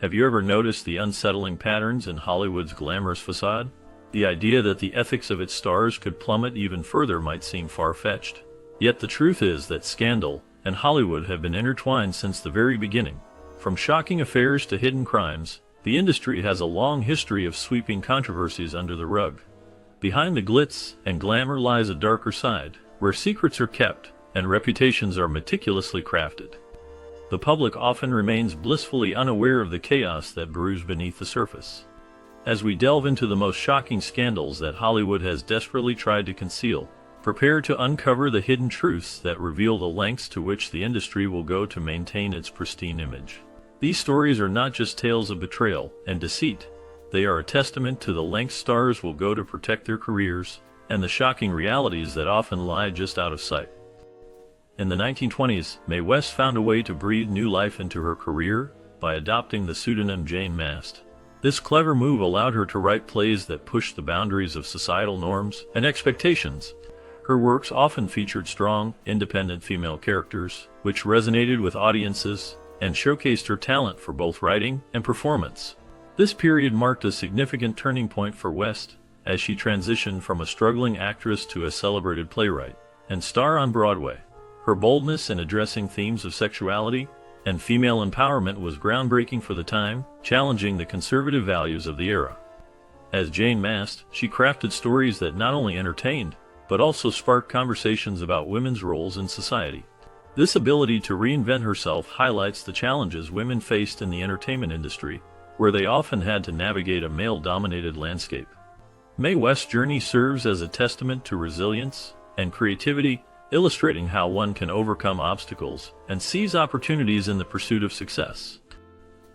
Have you ever noticed the unsettling patterns in Hollywood's glamorous facade? The idea that the ethics of its stars could plummet even further might seem far-fetched. Yet the truth is that scandal and Hollywood have been intertwined since the very beginning. From shocking affairs to hidden crimes, the industry has a long history of sweeping controversies under the rug. Behind the glitz and glamour lies a darker side, where secrets are kept and reputations are meticulously crafted. The public often remains blissfully unaware of the chaos that brews beneath the surface. As we delve into the most shocking scandals that Hollywood has desperately tried to conceal, prepare to uncover the hidden truths that reveal the lengths to which the industry will go to maintain its pristine image. These stories are not just tales of betrayal and deceit, they are a testament to the lengths stars will go to protect their careers and the shocking realities that often lie just out of sight. In the 1920s, Mae West found a way to breathe new life into her career by adopting the pseudonym Jane Mast. This clever move allowed her to write plays that pushed the boundaries of societal norms and expectations. Her works often featured strong, independent female characters, which resonated with audiences and showcased her talent for both writing and performance. This period marked a significant turning point for West, as she transitioned from a struggling actress to a celebrated playwright and star on Broadway. Her boldness in addressing themes of sexuality and female empowerment was groundbreaking for the time, challenging the conservative values of the era. As Jane Mast, she crafted stories that not only entertained, but also sparked conversations about women's roles in society. This ability to reinvent herself highlights the challenges women faced in the entertainment industry, where they often had to navigate a male-dominated landscape. Mae West's journey serves as a testament to resilience and creativity, illustrating how one can overcome obstacles and seize opportunities in the pursuit of success.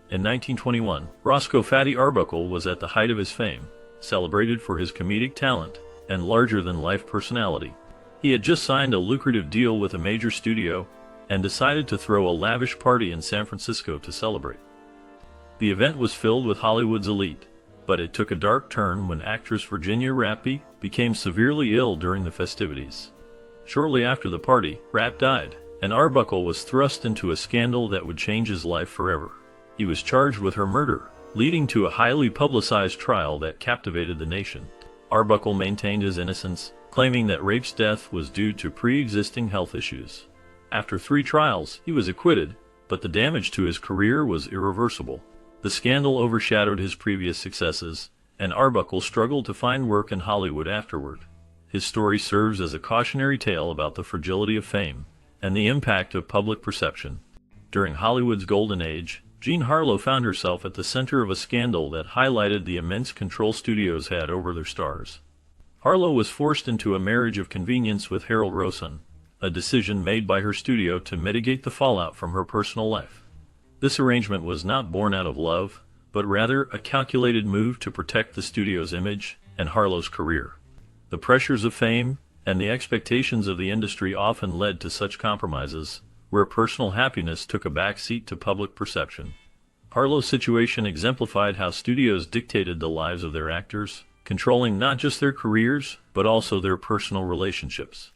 In 1921, Roscoe "Fatty" Arbuckle was at the height of his fame, celebrated for his comedic talent and larger-than-life personality. He had just signed a lucrative deal with a major studio and decided to throw a lavish party in San Francisco to celebrate. The event was filled with Hollywood's elite, but it took a dark turn when actress Virginia Rappe became severely ill during the festivities. Shortly after the party, Rappe died, and Arbuckle was thrust into a scandal that would change his life forever. He was charged with her murder, leading to a highly publicized trial that captivated the nation. Arbuckle maintained his innocence, claiming that Rappe's death was due to pre-existing health issues. After 3 trials, he was acquitted, but the damage to his career was irreversible. The scandal overshadowed his previous successes, and Arbuckle struggled to find work in Hollywood afterward. His story serves as a cautionary tale about the fragility of fame and the impact of public perception. During Hollywood's golden age, Jean Harlow found herself at the center of a scandal that highlighted the immense control studios had over their stars. Harlow was forced into a marriage of convenience with Harold Rosen, a decision made by her studio to mitigate the fallout from her personal life. This arrangement was not born out of love, but rather a calculated move to protect the studio's image and Harlow's career. The pressures of fame and the expectations of the industry often led to such compromises, where personal happiness took a backseat to public perception. Harlow's situation exemplified how studios dictated the lives of their actors, controlling not just their careers, but also their personal relationships.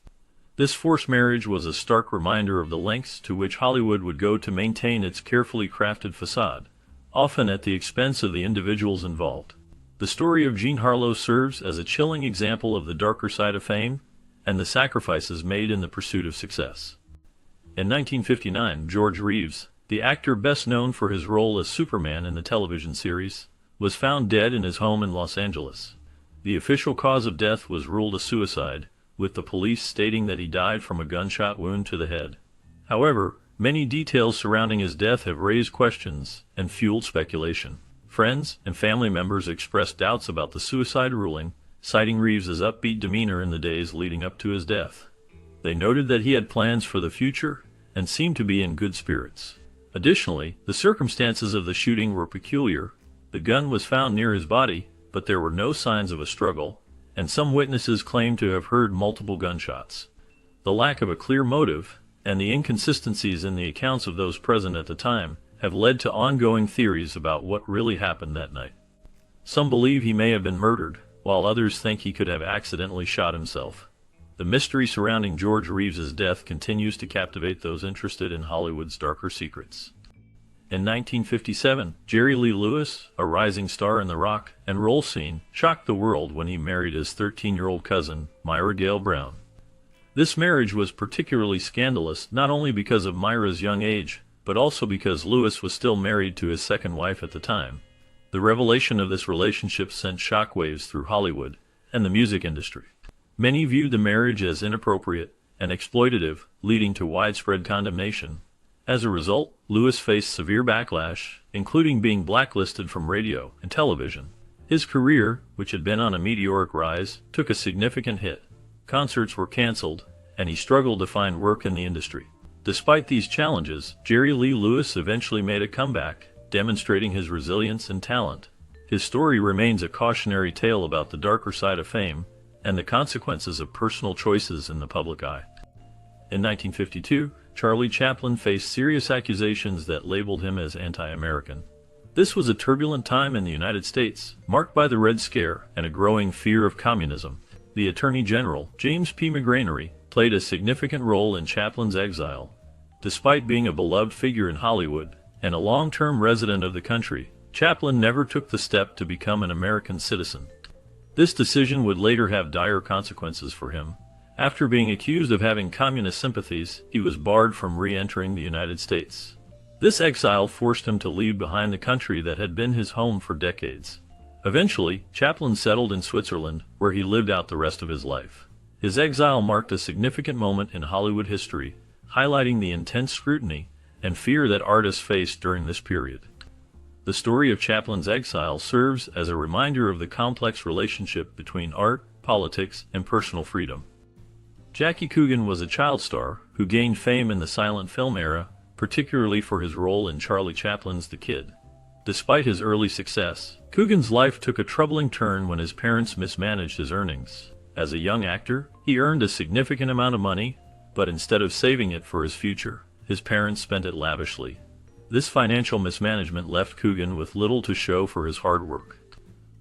This forced marriage was a stark reminder of the lengths to which Hollywood would go to maintain its carefully crafted facade, often at the expense of the individuals involved. The story of Jean Harlow serves as a chilling example of the darker side of fame and the sacrifices made in the pursuit of success. In 1959, George Reeves, the actor best known for his role as Superman in the television series, was found dead in his home in Los Angeles. The official cause of death was ruled a suicide, with the police stating that he died from a gunshot wound to the head. However, many details surrounding his death have raised questions and fueled speculation. Friends and family members expressed doubts about the suicide ruling, citing Reeves's upbeat demeanor in the days leading up to his death. They noted that he had plans for the future and seemed to be in good spirits. Additionally, the circumstances of the shooting were peculiar. The gun was found near his body, but there were no signs of a struggle, and some witnesses claimed to have heard multiple gunshots. The lack of a clear motive and the inconsistencies in the accounts of those present at the time have led to ongoing theories about what really happened that night. Some believe he may have been murdered, while others think he could have accidentally shot himself. The mystery surrounding George Reeves's death continues to captivate those interested in Hollywood's darker secrets. In 1957, Jerry Lee Lewis, a rising star in the rock and roll scene, shocked the world when he married his 13-year-old cousin, Myra Gale Brown. This marriage was particularly scandalous not only because of Myra's young age, but also because Lewis was still married to his second wife at the time. The revelation of this relationship sent shockwaves through Hollywood and the music industry. Many viewed the marriage as inappropriate and exploitative, leading to widespread condemnation. As a result, Lewis faced severe backlash, including being blacklisted from radio and television. His career, which had been on a meteoric rise, took a significant hit. Concerts were canceled, and he struggled to find work in the industry. Despite these challenges, Jerry Lee Lewis eventually made a comeback, demonstrating his resilience and talent. His story remains a cautionary tale about the darker side of fame and the consequences of personal choices in the public eye. In 1952, Charlie Chaplin faced serious accusations that labeled him as anti-American. This was a turbulent time in the United States, marked by the Red Scare and a growing fear of communism. The Attorney General, James P. McGranary, played a significant role in Chaplin's exile. Despite being a beloved figure in Hollywood and a long-term resident of the country, Chaplin never took the step to become an American citizen. This decision would later have dire consequences for him. After being accused of having communist sympathies, he was barred from re-entering the United States. This exile forced him to leave behind the country that had been his home for decades. Eventually, Chaplin settled in Switzerland, where he lived out the rest of his life. His exile marked a significant moment in Hollywood history, highlighting the intense scrutiny and fear that artists faced during this period. The story of Chaplin's exile serves as a reminder of the complex relationship between art, politics, and personal freedom. Jackie Coogan was a child star who gained fame in the silent film era, particularly for his role in Charlie Chaplin's The Kid. Despite his early success, Coogan's life took a troubling turn when his parents mismanaged his earnings. As a young actor, he earned a significant amount of money, but instead of saving it for his future, his parents spent it lavishly. This financial mismanagement left Coogan with little to show for his hard work.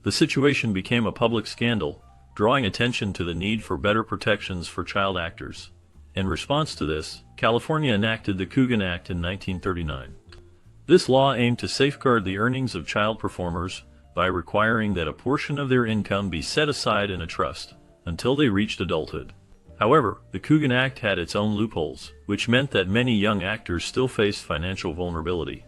The situation became a public scandal, drawing attention to the need for better protections for child actors. In response to this, California enacted the Coogan Act in 1939. This law aimed to safeguard the earnings of child performers by requiring that a portion of their income be set aside in a trust until they reached adulthood. However, the Coogan Act had its own loopholes, which meant that many young actors still faced financial vulnerability.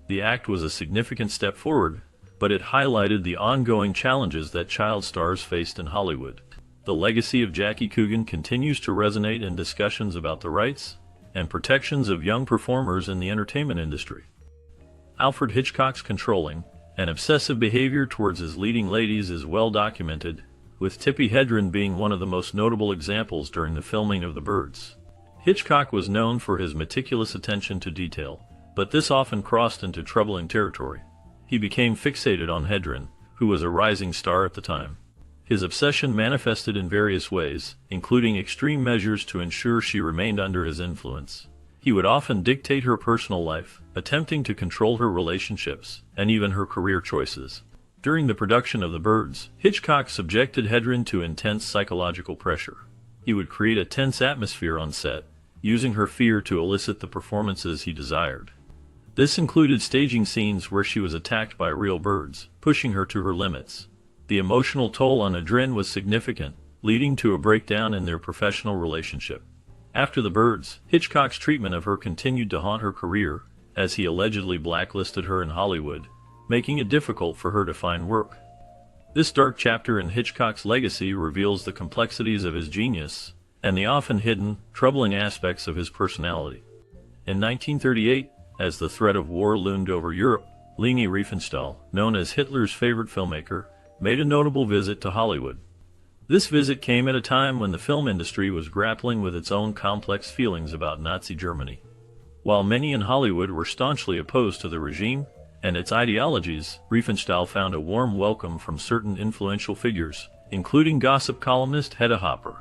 The act was a significant step forward, but it highlighted the ongoing challenges that child stars faced in Hollywood. The legacy of Jackie Coogan continues to resonate in discussions about the rights and protections of young performers in the entertainment industry. Alfred Hitchcock's controlling and obsessive behavior towards his leading ladies is well documented, with Tippi Hedren being one of the most notable examples during the filming of The Birds. Hitchcock was known for his meticulous attention to detail, but this often crossed into troubling territory. He became fixated on Hedren, who was a rising star at the time. His obsession manifested in various ways, including extreme measures to ensure she remained under his influence. He would often dictate her personal life, attempting to control her relationships and even her career choices. During the production of The Birds, Hitchcock subjected Hedren to intense psychological pressure. He would create a tense atmosphere on set, using her fear to elicit the performances he desired. This included staging scenes where she was attacked by real birds, pushing her to her limits. The emotional toll on Hedren was significant, leading to a breakdown in their professional relationship. After The Birds, Hitchcock's treatment of her continued to haunt her career, as he allegedly blacklisted her in Hollywood, making it difficult for her to find work. This dark chapter in Hitchcock's legacy reveals the complexities of his genius and the often hidden, troubling aspects of his personality. In 1938, as the threat of war loomed over Europe, Leni Riefenstahl, known as Hitler's favorite filmmaker, made a notable visit to Hollywood. This visit came at a time when the film industry was grappling with its own complex feelings about Nazi Germany. While many in Hollywood were staunchly opposed to the regime and its ideologies, Riefenstahl found a warm welcome from certain influential figures, including gossip columnist Hedda Hopper.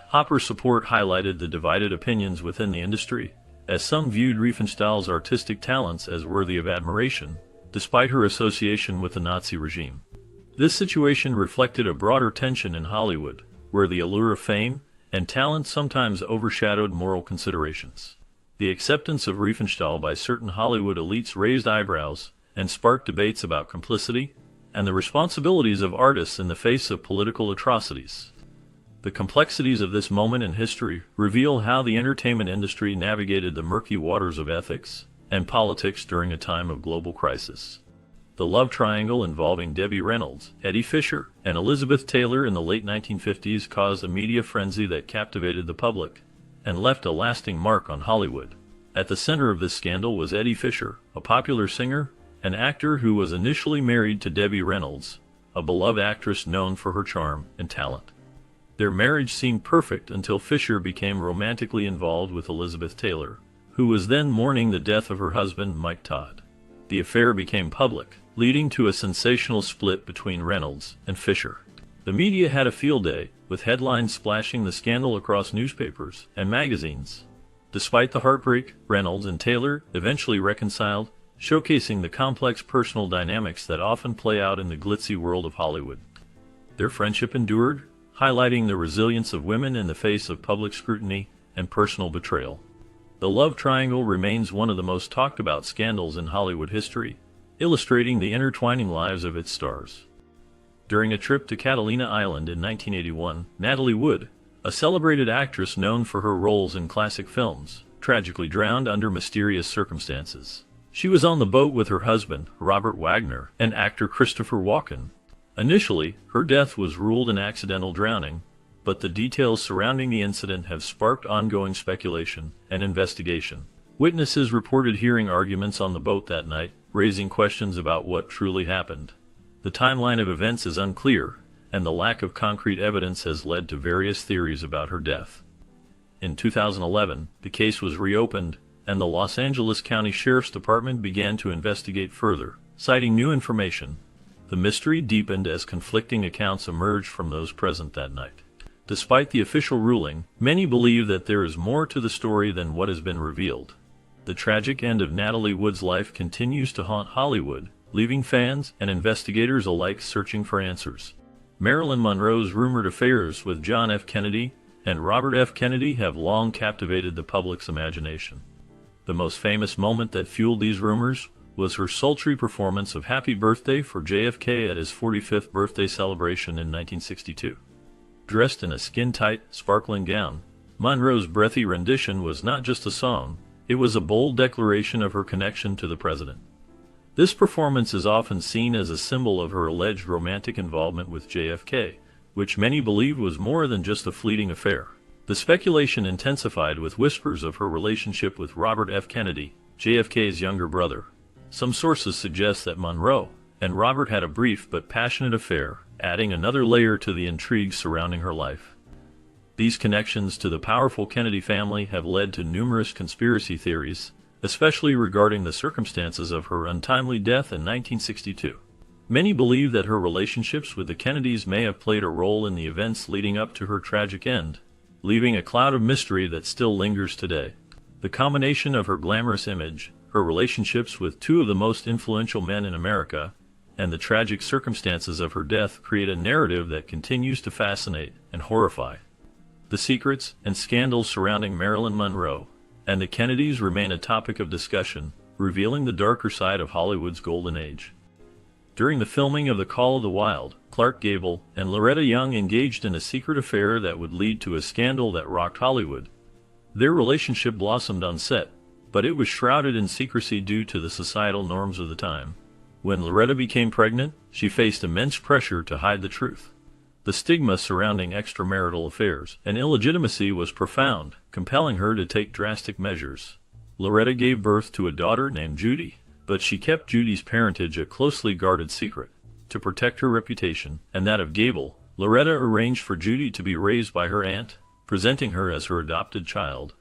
Hopper's support highlighted the divided opinions within the industry, as some viewed Riefenstahl's artistic talents as worthy of admiration, despite her association with the Nazi regime. This situation reflected a broader tension in Hollywood, where the allure of fame and talent sometimes overshadowed moral considerations. The acceptance of Riefenstahl by certain Hollywood elites raised eyebrows and sparked debates about complicity and the responsibilities of artists in the face of political atrocities. The complexities of this moment in history reveal how the entertainment industry navigated the murky waters of ethics and politics during a time of global crisis. The love triangle involving Debbie Reynolds, Eddie Fisher, and Elizabeth Taylor in the late 1950s caused a media frenzy that captivated the public and left a lasting mark on Hollywood. At the center of this scandal was Eddie Fisher, a popular singer and actor who was initially married to Debbie Reynolds, a beloved actress known for her charm and talent. Their marriage seemed perfect until Fisher became romantically involved with Elizabeth Taylor, who was then mourning the death of her husband, Mike Todd. The affair became public, leading to a sensational split between Reynolds and Fisher. The media had a field day, with headlines splashing the scandal across newspapers and magazines. Despite the heartbreak, Reynolds and Taylor eventually reconciled, showcasing the complex personal dynamics that often play out in the glitzy world of Hollywood. Their friendship endured, highlighting the resilience of women in the face of public scrutiny and personal betrayal. The love triangle remains one of the most talked about scandals in Hollywood history, illustrating the intertwining lives of its stars. During a trip to Catalina Island in 1981, Natalie Wood, a celebrated actress known for her roles in classic films, tragically drowned under mysterious circumstances. She was on the boat with her husband, Robert Wagner, and actor Christopher Walken. Initially, her death was ruled an accidental drowning, but the details surrounding the incident have sparked ongoing speculation and investigation. Witnesses reported hearing arguments on the boat that night, raising questions about what truly happened. The timeline of events is unclear, and the lack of concrete evidence has led to various theories about her death. In 2011, the case was reopened, and the Los Angeles County Sheriff's Department began to investigate further, citing new information. The mystery deepened as conflicting accounts emerged from those present that night. Despite the official ruling, many believe that there is more to the story than what has been revealed. The tragic end of Natalie Wood's life continues to haunt Hollywood, leaving fans and investigators alike searching for answers. Marilyn Monroe's rumored affairs with John F. Kennedy and Robert F. Kennedy have long captivated the public's imagination. The most famous moment that fueled these rumors was her sultry performance of Happy Birthday for JFK at his 45th birthday celebration in 1962. Dressed in a skin-tight, sparkling gown, Monroe's breathy rendition was not just a song, it was a bold declaration of her connection to the president. This performance is often seen as a symbol of her alleged romantic involvement with JFK, which many believed was more than just a fleeting affair. The speculation intensified with whispers of her relationship with Robert F. Kennedy, JFK's younger brother. Some sources suggest that Monroe and Robert had a brief but passionate affair, adding another layer to the intrigue surrounding her life. These connections to the powerful Kennedy family have led to numerous conspiracy theories, especially regarding the circumstances of her untimely death in 1962. Many believe that her relationships with the Kennedys may have played a role in the events leading up to her tragic end, leaving a cloud of mystery that still lingers today. The combination of her glamorous image, her relationships with two of the most influential men in America, and the tragic circumstances of her death create a narrative that continues to fascinate and horrify. The secrets and scandals surrounding Marilyn Monroe and the Kennedys remain a topic of discussion, revealing the darker side of Hollywood's golden age. During the filming of The Call of the Wild, Clark Gable and Loretta Young engaged in a secret affair that would lead to a scandal that rocked Hollywood. Their relationship blossomed on set, but it was shrouded in secrecy due to the societal norms of the time. When Loretta became pregnant, she faced immense pressure to hide the truth. The stigma surrounding extramarital affairs and illegitimacy was profound, compelling her to take drastic measures. Loretta gave birth to a daughter named Judy, but she kept Judy's parentage a closely guarded secret. To protect her reputation and that of Gable, Loretta arranged for Judy to be raised by her aunt, presenting her as her adopted child.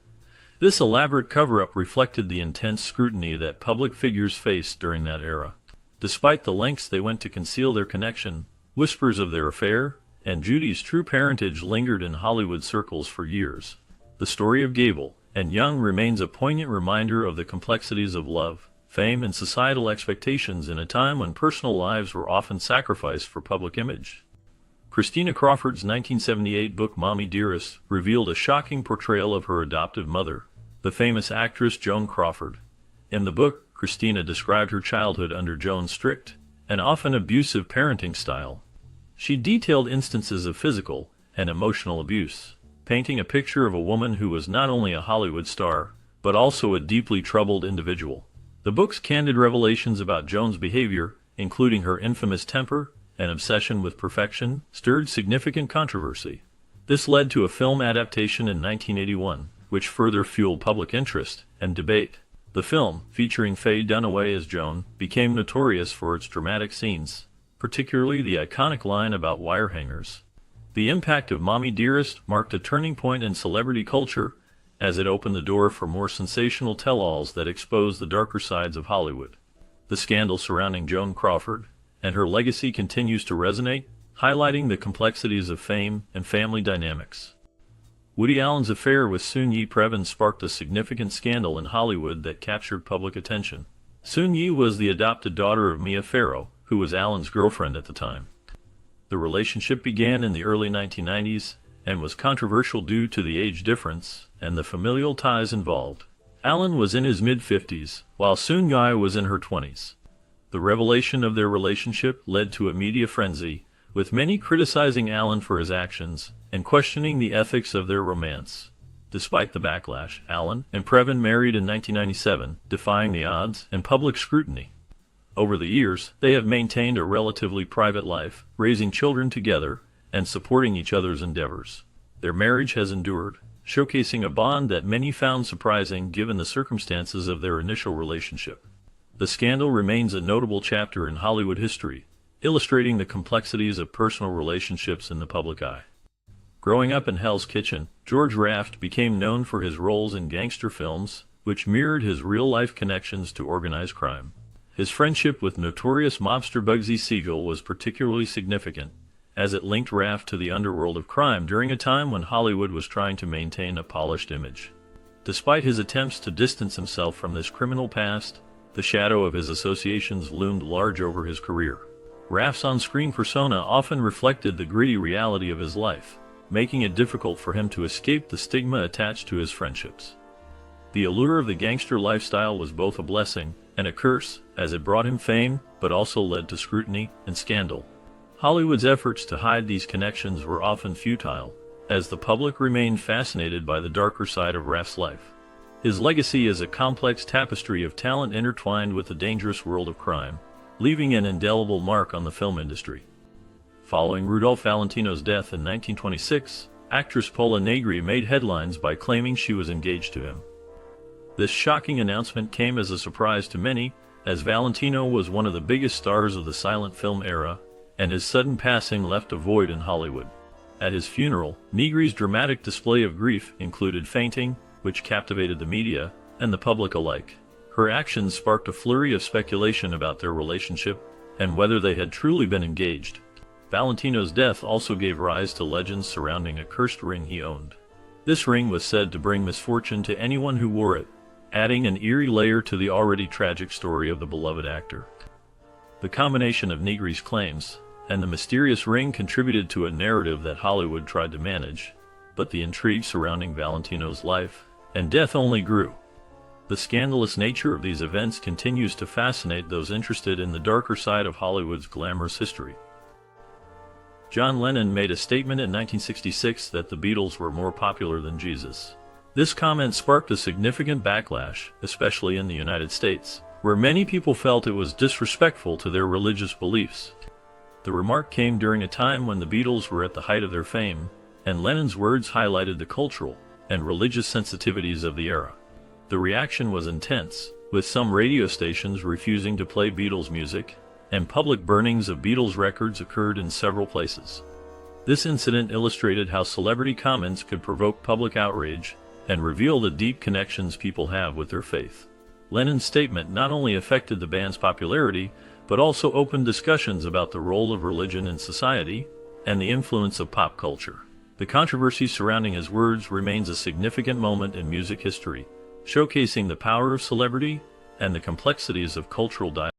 This elaborate cover-up reflected the intense scrutiny that public figures faced during that era. Despite the lengths they went to conceal their connection, whispers of their affair and Judy's true parentage lingered in Hollywood circles for years. The story of Gable and Young remains a poignant reminder of the complexities of love, fame, and societal expectations in a time when personal lives were often sacrificed for public image. Christina Crawford's 1978 book Mommy Dearest revealed a shocking portrayal of her adoptive mother, the the famous actress Joan Crawford. In the book, Christina described her childhood under Joan's strict and often abusive parenting style. She detailed instances of physical and emotional abuse, painting a picture of a woman who was not only a Hollywood star, but also a deeply troubled individual. The book's candid revelations about Joan's behavior, including her infamous temper and obsession with perfection, stirred significant controversy. This led to a film adaptation in 1981, which further fueled public interest and debate. The film, featuring Faye Dunaway as Joan, became notorious for its dramatic scenes, particularly the iconic line about wire hangers. The impact of Mommy Dearest marked a turning point in celebrity culture, as it opened the door for more sensational tell-alls that exposed the darker sides of Hollywood. The scandal surrounding Joan Crawford and her legacy continues to resonate, highlighting the complexities of fame and family dynamics. Woody Allen's affair with Soon-Yi Previn sparked a significant scandal in Hollywood that captured public attention. Soon-Yi was the adopted daughter of Mia Farrow, who was Allen's girlfriend at the time. The relationship began in the early 1990s and was controversial due to the age difference and the familial ties involved. Allen was in his mid-50s, while Soon-Yi was in her 20s. The revelation of their relationship led to a media frenzy, with many criticizing Allen for his actions and questioning the ethics of their romance. Despite the backlash, Allen and Previn married in 1997, defying the odds and public scrutiny. Over the years, they have maintained a relatively private life, raising children together and supporting each other's endeavors. Their marriage has endured, showcasing a bond that many found surprising given the circumstances of their initial relationship. The scandal remains a notable chapter in Hollywood history, illustrating the complexities of personal relationships in the public eye. Growing up in Hell's Kitchen, George Raft became known for his roles in gangster films, which mirrored his real-life connections to organized crime. His friendship with notorious mobster Bugsy Siegel was particularly significant, as it linked Raft to the underworld of crime during a time when Hollywood was trying to maintain a polished image. Despite his attempts to distance himself from this criminal past, the shadow of his associations loomed large over his career. Raft's on-screen persona often reflected the gritty reality of his life, making it difficult for him to escape the stigma attached to his friendships. The allure of the gangster lifestyle was both a blessing and a curse, as it brought him fame, but also led to scrutiny and scandal. Hollywood's efforts to hide these connections were often futile, as the public remained fascinated by the darker side of Raft's life. His legacy is a complex tapestry of talent intertwined with the dangerous world of crime, leaving an indelible mark on the film industry. Following Rudolph Valentino's death in 1926, actress Pola Negri made headlines by claiming she was engaged to him. This shocking announcement came as a surprise to many, as Valentino was one of the biggest stars of the silent film era, and his sudden passing left a void in Hollywood. At his funeral, Negri's dramatic display of grief included fainting, which captivated the media and the public alike. Her actions sparked a flurry of speculation about their relationship and whether they had truly been engaged. Valentino's death also gave rise to legends surrounding a cursed ring he owned. This ring was said to bring misfortune to anyone who wore it, adding an eerie layer to the already tragic story of the beloved actor. The combination of Negri's claims and the mysterious ring contributed to a narrative that Hollywood tried to manage, but the intrigue surrounding Valentino's life and death only grew. The scandalous nature of these events continues to fascinate those interested in the darker side of Hollywood's glamorous history. John Lennon made a statement in 1966 that the Beatles were more popular than Jesus. This comment sparked a significant backlash, especially in the United States, where many people felt it was disrespectful to their religious beliefs. The remark came during a time when the Beatles were at the height of their fame, and Lennon's words highlighted the cultural and religious sensitivities of the era. The reaction was intense, with some radio stations refusing to play Beatles music, and public burnings of Beatles records occurred in several places. This incident illustrated how celebrity comments could provoke public outrage and reveal the deep connections people have with their faith. Lennon's statement not only affected the band's popularity, but also opened discussions about the role of religion in society and the influence of pop culture. The controversy surrounding his words remains a significant moment in music history, showcasing the power of celebrity and the complexities of cultural dialogue.